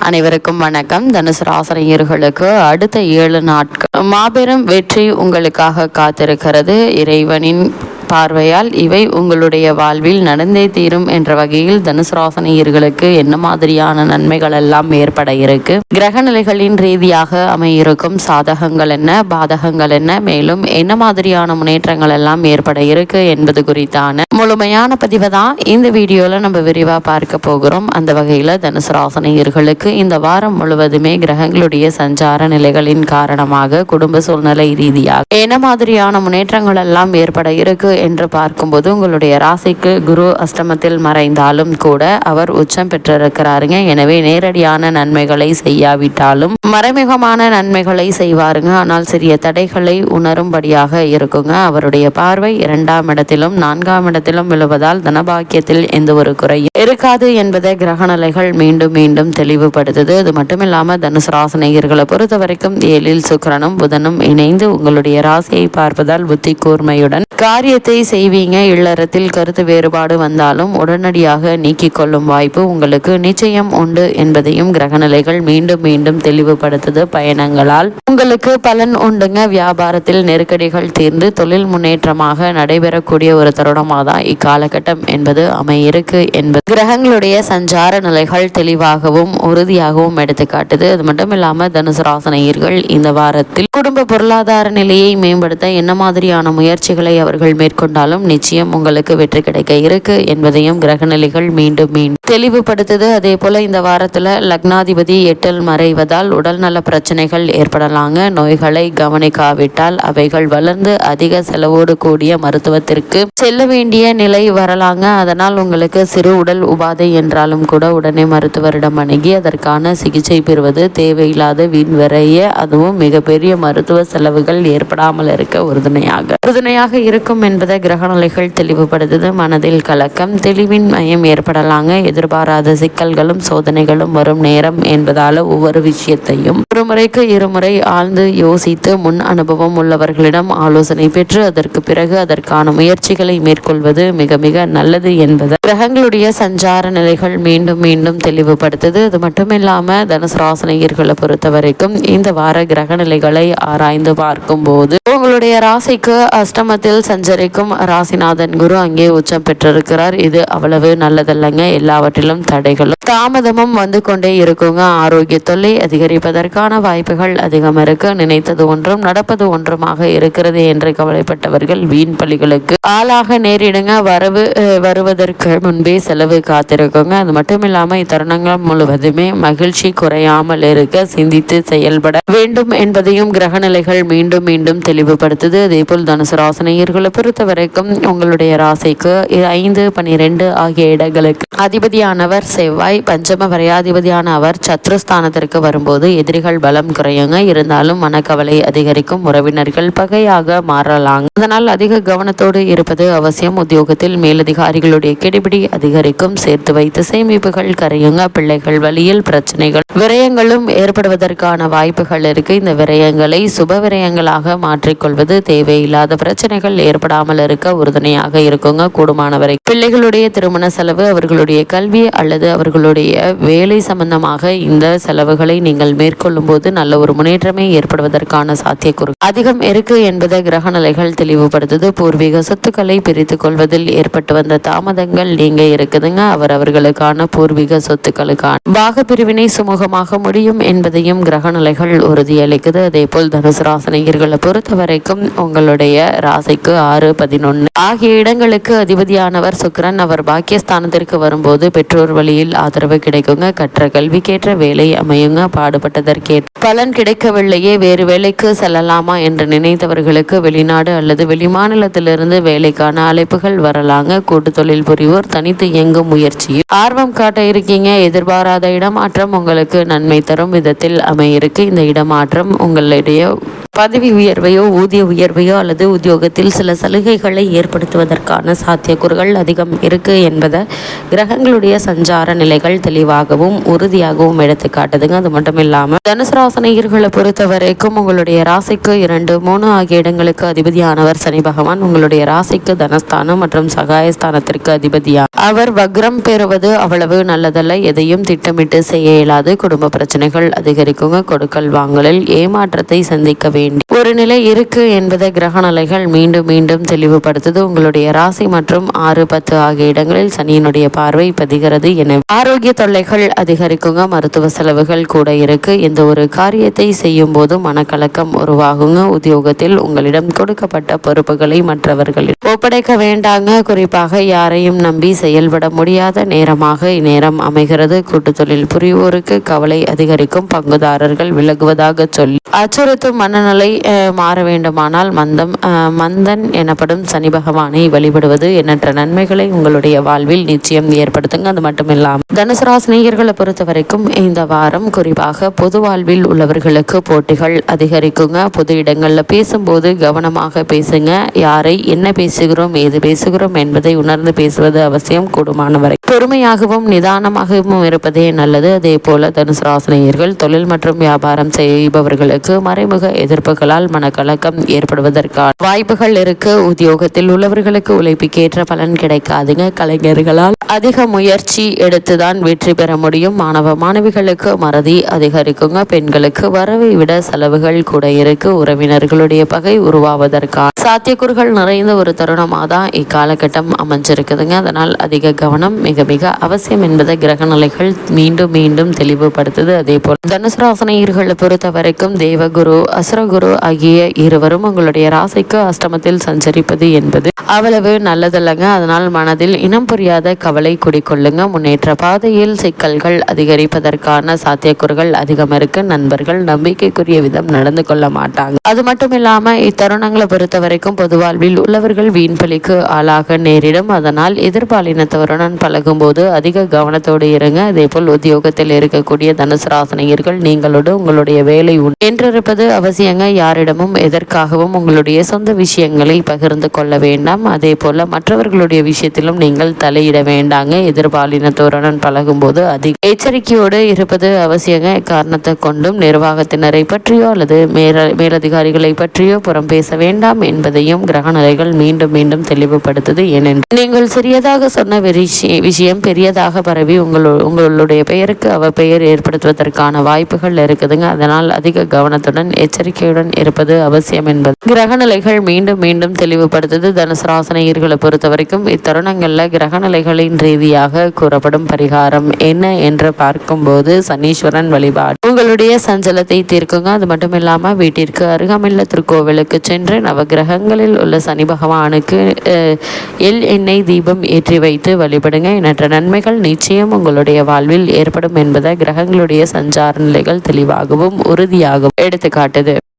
அனைவருக்கும் வணக்கம். தனுசு ராசினியர்களுக்கு அடுத்த 7 நாட்கள் மாபெரும் வெற்றி உங்களுக்காக காத்திருக்கிறது. இறைவனின் பார்வையால் இவை உங்களுடைய வாழ்வில் நடந்தே தீரும் என்ற வகையில் தனுசு ராசினியர்களுக்கு என்ன மாதிரியான நன்மைகள் எல்லாம் ஏற்பட இருக்கு, கிரக நிலைகளின் ரீதியாக அமையிருக்கும் சாதகங்கள் என்ன, பாதகங்கள் என்ன, மேலும் என்ன மாதிரியான முன்னேற்றங்கள் எல்லாம் ஏற்பட இருக்கு என்பது குறித்தான முழுமையான பதிவை தான் இந்த வீடியோல நம்ம விரிவா பார்க்க போகிறோம். அந்த வகையில தனுசு ராசினியர்களுக்கு இந்த வாரம் முழுவதுமே கிரகங்களுடைய சஞ்சார நிலைகளின் காரணமாக குடும்ப சூழ்நிலை ரீதியாக என்ன மாதிரியான முன்னேற்றங்கள் எல்லாம் ஏற்பட இருக்கு என்று பார்க்கும்போது, உங்களுடைய ராசிக்கு குரு அஷ்டமத்தில் மறைந்தாலும் கூட அவர் உச்சம் பெற்றிருக்கிறாருங்க. எனவே நேரடியான நன்மைகளை செய்யாவிட்டாலும் மறைமுகமான நன்மைகளை செய்வாருங்க. ஆனால் சிறிய தடைகளை உணரும்படியாக இருக்குங்க. அவருடைய பார்வை 2ஆம் இடத்திலும் 4ஆம் இடத்திலும் விழுவதால் தனபாக்கியத்தில் எந்த ஒரு குறையும் இருக்காது என்பதை கிரகநிலைகள் மீண்டும் மீண்டும் தெளிவுபடுத்துது. அது மட்டும் இல்லாம தனுசு ராசினியர்களை பொறுத்த வரைக்கும் 7ல் சுக்கிரனும் புதனும் இணைந்து உங்களுடைய ராசியை பார்ப்பதால் புத்தி கூர்மையுடன் காரியத்தை செய்வீங்க. இல்லறத்தில் கருத்து வேறுபாடு வந்தாலும் உடனடியாக நீக்கிக் கொள்ளும் வாய்ப்பு உங்களுக்கு நிச்சயம் உண்டு என்பதையும் கிரகநிலைகள் மீண்டும் மீண்டும் தெளிவுபடுத்துது. பயணங்களால் உங்களுக்கு பலன் உண்டுங்க. வியாபாரத்தில் நெருக்கடிகள் தீர்ந்து தொழில் முன்னேற்றமாக நடைபெறக்கூடிய ஒரு தருணமாக தான் இக்காலகட்டம் என்பது அமையிருக்கு என்பது கிரகங்களுடைய சஞ்சார நிலைகள் தெளிவாகவும் உறுதியாகவும் எடுத்துக்காட்டுது. அது மட்டும் இல்லாம தனுசு ராசினியர்கள் இந்த வாரத்தில் குடும்ப பொருளாதார நிலையை மேம்படுத்த என்ன மாதிரியான முயற்சிகளை அவர்கள் மேற்கொண்டாலும் நிச்சயம் உங்களுக்கு வெற்றி கிடைக்க இருக்கு என்பதையும் கிரகநிலைகள் மீண்டும் மீண்டும் தெளிவுபடுத்துது. அதே போல இந்த வாரத்துல லக்னாதிபதி 8ல் மறைவதால் உடல் நல பிரச்சனைகள் ஏற்படலாங்க. நோய்களை கவனிக்காவிட்டால் அவைகள் வளர்ந்து அதிக செலவோடு கூடிய மருத்துவத்திற்கு செல்ல வேண்டிய நிலை வரலாங்க. அதனால் உங்களுக்கு சிறு உடல் உபாதை என்றாலும் கூட உடனே மருத்துவரிடம் அணுகி அதற்கான சிகிச்சை பெறுவது தேவையில்லாத வீண் விரைய, அதுவும் மிகப்பெரிய மருத்துவ செலவுகள் ஏற்படாமல் இருக்க உறுதுணையாக இருக்கும் என்பதை கிரகநிலைகள் தெளிவுபடுத்துது. மனதில் கலக்கம், தெளிவின் மயம் ஏற்படலாங்க. எதிர்பாராத சிக்கல்களும் சோதனைகளும் வரும் நேரம் என்பதால ஒவ்வொரு விஷயத்தையும் ஒரு முறைக்கு இருமுறை ஆழ்ந்து யோசித்து முன் அனுபவம் உள்ளவர்களிடம் ஆலோசனை பெற்று அதற்கு பிறகு அதற்கான முயற்சிகளை மேற்கொள்வது மிக மிக நல்லது என்பதை கிரகங்களுடைய சஞ்சார நிலைகள் மீண்டும் மீண்டும் தெளிவுபடுத்துது. அது மட்டும் இல்லாம தனுசு ராசினியர்களை பொறுத்த வரைக்கும் இந்த வார கிரக நிலைகளை ஆராய்ந்து பார்க்கும் போது உங்களுடைய ராசிக்கு அஷ்டமத்தில் சஞ்சரிக்கும் ராசிநாதன் குரு அங்கே உச்சம் பெற்றிருக்கிறார். இது அவ்வளவு நல்லதல்லங்க. எல்லாவற்றிலும் தடைகளும் தாமதமும் வந்து கொண்டே இருக்குங்க. ஆரோக்கிய தொல்லை அதிகரிப்பதற்கான வாய்ப்புகள் அதிகம் இருக்கு. நினைத்தது ஒன்றும் நடப்பது ஒன்றுமாக இருக்கிறது என்று கவலைப்பட்டவர்கள் வீண் பலிகளுக்கு ஆளாக நேரிடுங்க. வருவதற்கு முன்பே செலவு காத்திருக்குங்க. அது மட்டும் இல்லாம இத்தருணங்கள் முழுவதுமே மகிழ்ச்சி குறையாமல் இருக்க சிந்தித்து செயல்பட வேண்டும் என்பதையும் கிரகநிலைகள் மீண்டும் மீண்டும் தெளிவுபடுத்துது. அதே போல் தனுசு ராசினியர்களை பொறுத்த வரைக்கும் உங்களுடைய ராசிக்கு 5, 12 ஆகிய இடங்களுக்கு அதிபதியானவர் செவ்வாய், பஞ்சம வரையாதிபதியான அவர் சத்ருஸ்தானத்திற்கு வரும்போது எதிரிகள் பலம் குறையுங்க. இருந்தாலும் மனக்கவலை அதிகரிக்கும். உறவினர்கள் பகையாக மாறலாங்க. அதனால் அதிக கவனத்தோடு இருப்பது அவசியம். உத்தியோகத்தில் மேலதிகாரிகளுடைய கெடுபிடி அதிகரிக்கும். சேர்த்து வைத்த சேமிப்புகள் கரையுங்க. பிள்ளைகள் வழியில் பிரச்சனைகள் விரயங்களும் ஏற்படுவதற்கான வாய்ப்புகள் இருக்கு. இந்த விரயங்களை சுப விரயங்களாக மாற்றிக்கொள்வது தேவையில்லாத பிரச்சனைகள் ஏற்படாமல் இருக்க உறுதுணையாக இருக்குங்க. கூடுமானவரை பிள்ளைகளுடைய திருமண செலவு, அவர்களுடைய கல்வி அல்லது அவர்களுடைய வேலை சம்பந்தமாக இந்த செலவுகளை நீங்கள் மேற்கொள்ளும் போது நல்ல ஒரு முன்னேற்றமே ஏற்படுவதற்கான சாத்தியக்கூறு அதிகம் இருக்கு என்பதை கிரகநிலைகள் தெளிவுபடுத்துது. பூர்வீக சொத்துக்களை பிரித்துக் கொள்வதில் ஏற்பட்டு வந்த தாமதங்கள் நீங்க இருக்குதுங்க. அவர்களுக்கான பூர்வீக சொத்துக்களுக்கான பாக பிரிவினை சுமூகமாக முடியும் என்பதையும் கிரகநிலைகள் உறுதியளிக்குது. அதே போல் தனுசு ராசினியர்களை பொறுத்த வரைக்கும் உங்களுடைய ராசிக்கு 6, 11 ஆகிய இடங்களுக்கு அதிபதியானவர் சுக்கிரன். அவர் பாக்கியஸ்தானத்திற்கு வரும்போது பெற்றோர் வழியில் ஆதரவு கிடைக்குங்க. கற்ற கல்விக்கேற்ற வேலை அமையுங்க. பாடுபட்டதற்கேற்ற பலன் கிடைக்கவில்லையே, வேறு வேலைக்கு செல்லலாமா என்று நினைத்தவர்களுக்கு வெளிநாடு அல்லது வெளிமாநிலத்திலிருந்து வேலைக்கான அழைப்புகள் வரலாங்க. கூட்டு தொழில் புரிவோர் தனித்து இயங்கும் முயற்சியில் ஆர்வம் காட்ட இருக்கீங்க. எதிர்பாராத இடமாற்றம் உங்களுக்கு நன்மை தரும் விதத்தில் அமையிருக்கு. இந்த இடமாற்றம் உங்களுடைய பதவி உயர்வையோ ஊதிய உயர்வையோ அல்லது உத்தியோகத்தில் சில சலுகைகளை ஏற்படுத்துவதற்கான சாத்தியக்கூறுகள் அதிகம் இருக்கு என்பதை கிரகங்களுடைய சஞ்சார நிலைகள் தெளிவாகவும் உறுதியாகவும் எடுத்து காட்டுதுங்க. அது மட்டும் இல்லாமல் தனுசு ராசினியர்களை பொறுத்த வரைக்கும் உங்களுடைய ராசிக்கு 2, 3 ஆகிய இடங்களுக்கு அதிபதியானவர் சனி பகவான். உங்களுடைய ராசிக்கு தனஸ்தானம் மற்றும் சகாயஸ்தானத்திற்கு அதிபதியா அவர் வக்ரம் பெறுவது அவ்வளவு நல்லதல்ல. எதையும் திட்டமிட்டு செய்ய இயலாது. குடும்ப பிரச்சனைகள் அதிகரிக்குங்க. கொடுக்கல் வாங்கலில் ஏமாற்றத்தை சந்திக்க வேண்டி ஒரு நிலை இருக்கு என்பதை கிரக நிலைகள் மீண்டும் மீண்டும் தெளிவுபடுத்துது. உங்களுடைய ராசி மற்றும் 6, 10 ஆகிய இடங்களில் சனியினுடைய பார்வை பதிகிறது. என ஆரோக்கிய தொல்லைகள் அதிகரிக்குங்க. மருத்துவ செலவுகள் கூட இருக்கு. எந்த ஒரு காரியத்தை செய்யும் போது மனக்கலக்கம் உருவாகுங்க. உத்தியோகத்தில் உங்களிடம் கொடுக்கப்பட்ட பொறுப்புகளை மற்றவர்களிடம் ஒப்படைக்க வேண்டாங்க. குறிப்பாக யாரையும் நம்பி செயல்பட முடியாத நேரமாக இந்நேரம் அமைகிறது. கூட்டு தொழில் புரிவோருக்கு கவலை அதிகரிக்கும். பங்குதாரர்கள் விலகுவதாக சொல்லி அச்சுறுத்தும் மனநிலை மாற வேண்டுமானால் மந்தன் எனப்படும் சனி பகவானை வழிபடுவது எண்ணற்ற நன்மைகளை உங்களுடைய வாழ்வில் நிச்சயம் ஏற்படுத்துங்க. அது மட்டும் இல்லாமல் தனுசு ராசினியர்களை பொறுத்த வரைக்கும் இந்த வாரம் குறிப்பாக பொது வாழ்வில் உள்ளவர்களுக்கு போட்டிகள் அதிகரிக்குங்க. பொது இடங்கள்ல பேசும்போது கவனமாக பேசுங்க. யாரை என்ன பேசுகிறோம் ஏது பேசுகிறோம் என்பதை உணர்ந்து பேசுவது அவசியம். கூடுமானவரை பொறுமையாகவும் நிதானமாகவும் இருப்பதே நல்லது. அதே போல தனுசு ராசினியர்கள் தொழில் மற்றும் வியாபாரம் செய்பவர்களுக்கு மறைமுக எதிர்ப்புகளால் மனக்கலக்கம் ஏற்படுவதற்கான வாய்ப்புகள் இருக்கு. உத்தியோகத்தில் உள்ளவர்களுக்கு உழைப்புக்கேற்ற பலன் கிடைக்காதுங்க. கலைஞர்களால் அதிக முயற்சி எடுத்துதான் வெற்றி பெற முடியும். மாணவ மாணவிகளுக்கு மறதி அதிகரிக்குங்க. பெண்களுக்கு வரவை விட செலவுகள் கூட இருக்கு. உறவினர்களுடைய பகை உருவாவதற்கான சாத்தியக்கூறுகள் நிறைந்த ஒரு தருணமாக தான் இக்காலகட்டம் அமைஞ்சிருக்குதுங்க. அதனால் அதிக கவனம் மிக மிக அவசியம் என்பதை கிரக நிலைகள் மீண்டும் மீண்டும் தெளிவுபடுத்துது. அதே போல் தனுசு ராசினியர்களை பொறுத்த வரைக்கும் தேவகுரு அசுரகுரு ஆகிய இருவரும் உங்களுடைய ராசிக்கு அஷ்டமத்தில் சஞ்சரிப்பது என்பது அவ்வளவு நல்லதல்லங்க. அதனால் மனதில் இனம் புரியாத கவலை குடிக்கொள்ளுங்க. முன்னேற்ற பாதையில் சிக்கல்கள் அதிகரிப்பதற்கான சாத்தியக்கூறுகள் அதிகம் இருக்கு. நண்பர்கள் நம்பிக்கைக்குரிய விதம் நடந்து கொள்ள மாட்டாங்க. அது மட்டும் இல்லாம இத்தருணங்களை பொறுத்த வரைக்கும் பொது வாழ்வில் உள்ளவர்கள் வீண்பலிக்கு ஆளாக நேரிடும். அதனால் எதிர்பாலினத்தவருடன் பழகும் போது அதிக கவனத்தோடு இருங்க. அதே போல் உத்தியோகத்தில் இருக்கக்கூடிய தனுசு ராசினியர்கள் நீங்களோடு உங்களுடைய வேலை என்றிருப்பது அவசியங்க. யாரிடமும் எதற்காகவும் உங்களுடைய சொந்த விஷயங்களை பகிர்ந்து கொள்ள வேண்டாம். அதே போல மற்றவர்களுடைய விஷயத்திலும் நீங்கள் தலையிட வேண்டாங்க. எதிர்பாலினத்தோருடன் பழகும் போது அதிக எச்சரிக்கையோடு இருப்பது அவசியங்க. காரணத்தை கொண்டும் நிர்வாகத்தினரை பற்றியோ அல்லது மேலதிகாரிகளை பற்றியோ புறம் பேச வேண்டாம் என்பதையும் கிரக நிலைகள் மீண்டும் மீண்டும் தெளிவுபடுத்துது. ஏனென்றால் நீங்கள் சிறியதாக சொன்ன விஷயம் பெரியதாக பரவி உங்களுடைய பெயருக்கு அவப்பெயர் ஏற்படுத்துவதற்கான வாய்ப்புகள் இருக்குதுங்க. அதனால் அதிக கவனத்துடன் எச்சரிக்கையுடன் இருப்பது அவசியம் என்பது கிரகநிலைகள் மீண்டும் மீண்டும் தெளிவுபடுத்துது. தனுசு ராசினியர்களை பொறுத்த வரைக்கும் இத்தருணங்கள்ல கிரகநிலைகளின் ரீதியாக கூறப்படும் பரிகாரம் என்ன என்று பார்க்கும்போது சனீஸ்வரன் வழிபாடு உங்களுடைய சஞ்சலத்தை தீர்க்குங்க. அது மட்டும் இல்லாம வீட்டிற்கு அருகாமையுள்ள திருக்கோவிலுக்கு சென்று நவகிரகங்களில் உள்ள சனி பகவானுக்கு எண்ணெய் தீபம் ஏற்றி வைத்து வழிபடுங்க. எண்ணற்ற நன்மைகள் நிச்சயம் உங்களுடைய வாழ்வில் ஏற்படும் என்பதை கிரகங்களுடைய சஞ்சார நிலைகள் தெளிவாகவும் உறுதியாகவும் எடுத்துக்காட்டுது.